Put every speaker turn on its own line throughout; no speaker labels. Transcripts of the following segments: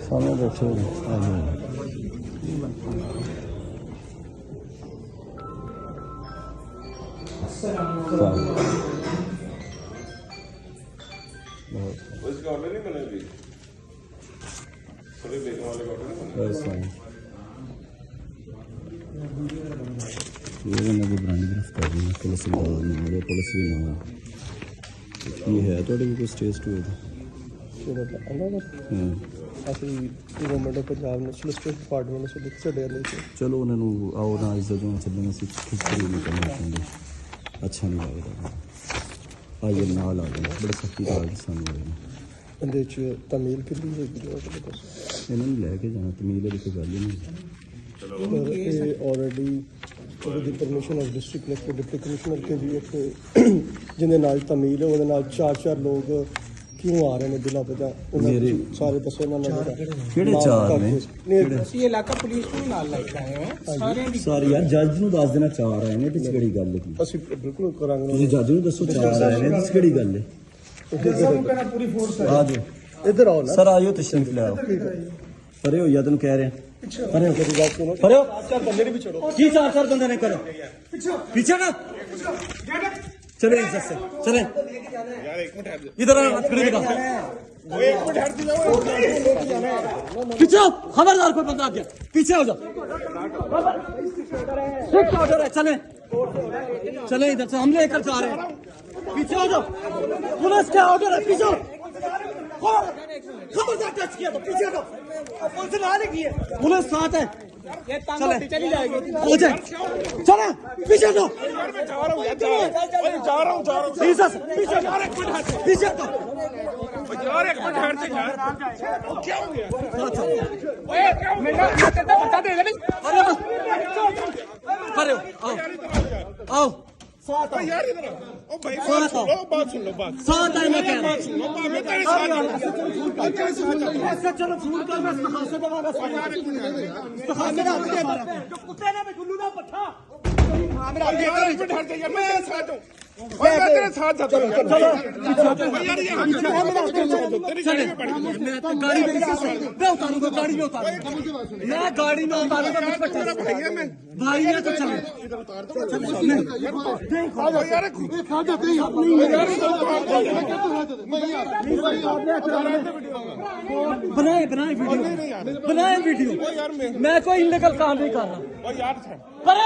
सामने बैठे हुए
उसके ऑर्डर नहीं बने अभी थोड़े देखने वाले ऑर्डर नहीं बने
ये मैंने भी ब्रांड गिरफ्तारी है पुलिस ने पुलिस भी ना ये है थोड़ी भी स्टेज टू है
ਅਸੀਂ ਗਵਰਨਮੈਂਟ ਆਫ ਪੰਜਾਬ ਨੇ ਸੋਲਿਸਿਟਰ ਡਿਪਾਰਟਮੈਂਟ ਨੂੰ ਲਿਖ ਛੱਡਿਆ ਲੈ ਕੇ
ਚਲੋ ਉਹਨਾਂ ਨੂੰ ਆਓ ਨਾ ਇਸ ਜਦੋਂ ਚੱਲਣਾ ਸੀ ਖਿਚੜੀ ਨਹੀਂ ਕਰਨਾ ਚਾਹੁੰਦੇ ਅੱਛਾ ਨਹੀਂ ਲੱਗਦਾ ਆਈਏ ਨਾਲ ਆ ਗਏ ਬੜੇ ਸਖਤੀ ਨਾਲ ਸਾਨੂੰ ਹੋਏ
ਇਹਦੇ ਚ ਤਮੀਲ ਕਿੰਨੀ ਹੈਗੀ
ਇਹਨਾਂ ਨੂੰ ਲੈ ਕੇ ਜਾਣਾ ਤਮੀਲ ਦੀ ਕੋਈ ਗੱਲ ਹੀ ਨਹੀਂ
ਪਰ ਇਹ ਆਲਰੇਡੀ ਉਹਦੀ permission of district collector deputy commissioner ਕੇ ਵੀ ਇੱਕ ਜਿਹਦੇ ਨਾਲ ਤਮੀਲ ਹੈ ਉਹਦੇ ਨਾਲ ਚਾਰ ਲੋਕ क्यों आ रहे हैं दिला पता सारे दसो ना
ये इलाका पुलिस को नाल लेके आए हैं
सारे यार जज ਨੂੰ ਦੱਸ ਦੇਣਾ ਚਾਹ ਰਹੇ ਨੇ ਇਸ ਕਿਹੜੀ ਗੱਲ ਕੀ
ਅਸੀਂ ਬਿਲਕੁਲ ਕਰਾਂਗੇ
ਤੁਸੀਂ ਜੱਜ ਨੂੰ ਦੱਸੋ ਚਾਹ ਰਹੇ ਨੇ ਇਸ ਕਿਹੜੀ ਗੱਲ ਹੈ
पूरी फोर्स
ਆ ਜਾਓ
ਇੱਧਰ ਆਓ ਨਾ
ਸਰ ਆਇਓ ਤਸ਼ਰੀਫ ਲੈ ਆਓ ਪਰੇ ਹੋ ਜਾਂ ਤੈਨੂੰ ਕਹਿ ਰਹੇ ਪਰੇ ਹੋ
ਮੇਰੀ ਬਾਤ ਸੁਣੋ
ਪਰੇ ਹੋ
ਚਾਰ ਬੰਦੇ ਨੇ ਵੀ ਛੋੜੋ
ਕੀ ਚਾਰ ਬੰਦੇ ਨੇ ਕਰੋ पीछे ना चले से चले
यार एक मिनट
इधर खड़ी दिखा
एक मिनट हट जाओ
पीछे खबरदार कोई बंदा आ गया पीछे हो जाओ स्ट्रिक्ट ऑर्डर है चले चले इधर से हम लेकर जा रहे हैं पीछे हो जाओ पुलिस का ऑर्डर है पीछे खबरदार टच किया तो पीछे हटो पुलिस ने आने की है पुलिस साथ है चले
चली जाएगी
हो जाए चले पीछे हटो
यार मैं जा रहा हूं यार जा रहा हूं
पीछे
यार एक मिनट हट
पीछे हटो
यार एक मिनट हट यार क्या हो गया
ओए मैं तेरे बता दे नहीं
अरे आओ आओ
यार इधर ओ भाई बात सुन लो बात
साथ है मैं कह रहा हूं
मैं तेरे साथ
ऐसे चलो फोन कर मैं इस्तेखासे दवागा इस्तेखासे का जो कुत्ते ने भी गुल्लू ना पट्ठा
यार एक मिनट हट यार मैं तेरे साथ हूं मैं तेरे साथ जाता हूं
चलो
यार ये तेरी गाड़ी में पड़ गई
मैं गाड़ी में मैं उतारूंगा गाड़ी में उतारूंगा मैं गाड़ी में उतारूंगा
मेरा भाई है मैं
भाई है तो चलो देखो
यार
खा जाते ही अपनी
बनाए वीडियो
यार
मैं कोई इलीगल काम नहीं कर रहा
ओ यार
पर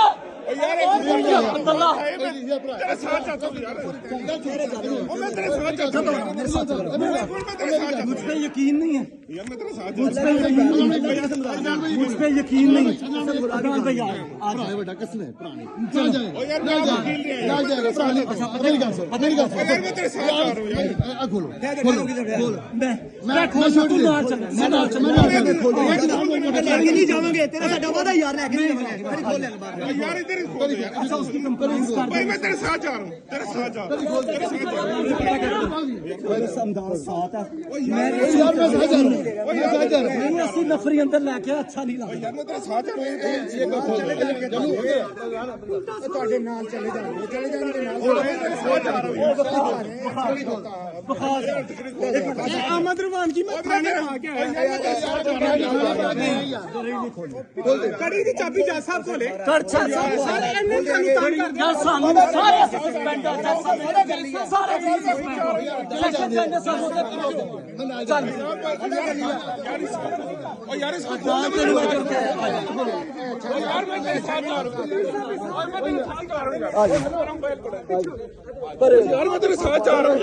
यार
अब्दुल्ला
तेरे साथ जाता हूं यार मैं तेरे साथ जाता हूं
मुझ पे यकीन नहीं है
यार मैं तेरे साथ
मुझ पे यकीन नहीं अब्दुल भैया
ਆ ਜਾਏ ਵੱਡਾ ਕਸਮ ਹੈ ਪੁਰਾਣੀ
ओ यार मैं वकील नहीं
ਨਾ ਜਾਏਗਾ ਪੁਰਾਣੀ ਮੇਰੀ ਗੱਲ ਸੁਣ
यार मैं तेरे साथ जा रहा हूं यार
ਆ ਖੋਲੋ
मैं खोल तू मार चल मैं मार चल नहीं जाओगे तेरा साडा वादा यार लेके नहीं जाओगे खोल ले बाहर
यार इधर ही खोल यार
अच्छा उसकी कंप्लेंट कर
भाई मैं तेरे साथ जा रहा हूं तेरे साथ जा रहा हूं
मेरे समदार साथ है मैं
ਯਾਰ ਮੈਂ ਸਾਹ ਜਾ ਰਿਹਾ
नहीं असली नफरी अंदर लेके अच्छा नहीं लगता
यार मैं तेरे साथ जा रहा हूं
ਤੁਹਾਡੇ ਨਾਲ ਚਲੇ ਜਾਣਗੇ ਨਾਲ अहमद रुमान जी मैं थाने आ के आया कड़ी दी चाबी जा साहब को ले
कर छा
सारे एनएन कानून काम कर
यार सामने सारे सस्पेंड सारे इलेक्शन करने सब चल
ओ यार इसको यार मैं तेरे साथ जा रहा हूं मैं तेरे साथ जा रहा हूं यार मैं तेरे साथ जा रहा हूं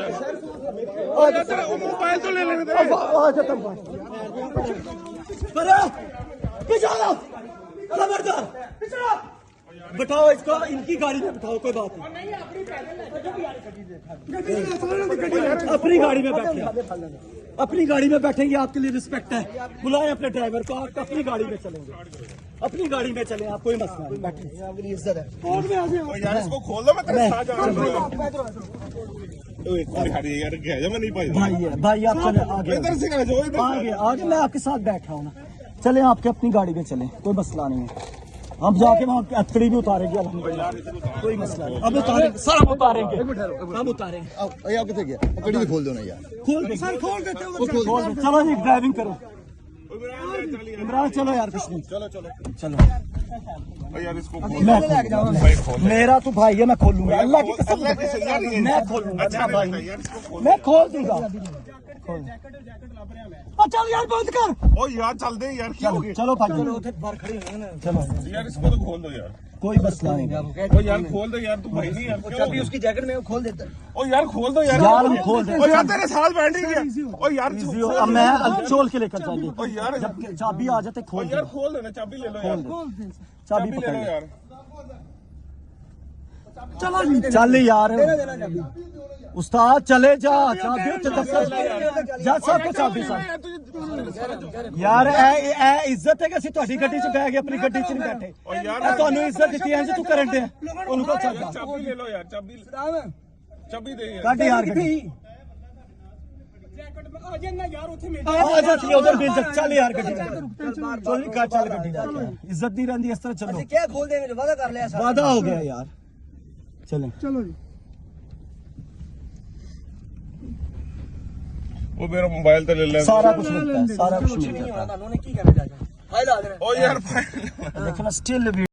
यार तेरा मोबाइल तो ले लेने दे
खबरदार बिठाओ इसको इनकी गाड़ी में बिठाओ कोई बात नहीं अपनी गाड़ी में बैठे अपनी गाड़ी में बैठेंगे आपके लिए रिस्पेक्ट है बुलाएं अपने ड्राइवर को आप अपनी गाड़ी में चलेंगे अपनी गाड़ी में चले आप कोई मसला नहीं बैठे आपकी इज्जत है कोर्ट में आ जाओ
यार इसको खोल दो मैं तेरे साथ जा रहा हूं एक मिनट खड़ी यार क्या मैं नहीं पाई
भाई है भाई आप चले आगे
इधर से करा जाओ इधर
आगे आगे मैं आपके साथ बैठा हूँ ना चले आपके अपनी गाड़ी में चले कोई मसला नहीं है हम जाके वहाँ अतकड़ी भी उतारेंगे अल्हम्दुलिल्लाह, कोई मसला नहीं। अब उतारेंगे सर, हम उतारेंगे, हम उतारेंगे।
ਇਹ ਕਿੱਥੇ ਗਿਆ ਗੱਡੀ ਵੀ ਖੋਲ ਦਿਓ ਨਾ ਯਾਰ
खोल दे सर, खोल देते हो, खोल दे। चलो जी ड्राइविंग करो इमरान, चलो यार कुछ नहीं, चलो चलो
यार इसको
मेरा तो भाई है, मैं खोलूंगा अल्लाह की कसम, मैं खोलूंगा मेरा भाई, मैं खोल दूंगा। चल यार बंद कर,
ओ यार चल दे यार, क्या हो गया?
चलो भाई चलो
यार इसको तो खोल दो यार।
कोई मसला नहीं।
ओ यार खोल दो यार, तू भाई नहीं यार,
ਚਾਬੀ उसकी जैकेट में खोल देता
ओ यार खोल दो यार।
यार हम खोल दे।
ओ यार तेरे साथ बैठ रही है। ओ यार
अब मैं चोल के लेकर जाएंगे,
ओ यार
जब चाबी आ जाते
ओ
खोल
यार
दे,
खोल देना, चाबी ले लो यार,
चाबी
ले लो
पकड़
यार।
चलो चल यार उस्ताद, चले जा, चाबी जा सबको चाबी साहब यार ए इज्जत है कि ਅਸੀਂ ਤੁਹਾਡੀ ਗੱਡੀ 'ਚ ਬੈ ਗਏ, ਆਪਣੀ ਗੱਡੀ 'ਚ ਨਹੀਂ ਬੈਠੇ।
ओ यार
ਤੁਹਾਨੂੰ ਇੱਜ਼ਤ ਦਿੱਤੀ ਐ, ਤੂੰ ਕਰਨ ਦੇ ਉਹਨੂੰ ਕੋ ਚੱਲ ਜਾ,
चाबी ले लो यार, चाबी दे यार।
ਕੱਢ ਯਾਰ ਗੱਡੀ
ਆ ਜਾਂਦਾ ਯਾਰ ਉੱਥੇ ਮੇਰੇ
ਆ ਜਾਤੀ ਉਧਰ ਵੀ ਚੱਲ ਯਾਰ ਗੱਡੀ ਚੋਰੀ ਕਾ ਚੱਲ ਗੱਡੀ ਲੈ ਕੇ ਇੱਜ਼ਤ ਨਹੀਂ ਰਹਿੰਦੀ ਇਸ ਤਰ੍ਹਾਂ। ਚਲੋ
क्या खोल देंगे जो वादा कर लिया साहब
वादा हो गया यार, चलें
ਚਲੋ ਜੀ
ओ मेरा मोबाइल तो ले ले।
सारा कुछ मिलता है, सारा कुछ मिलता है।
उन्होंने की कहना चाहता फाइल आ गया
ओ यार
देखना स्टिल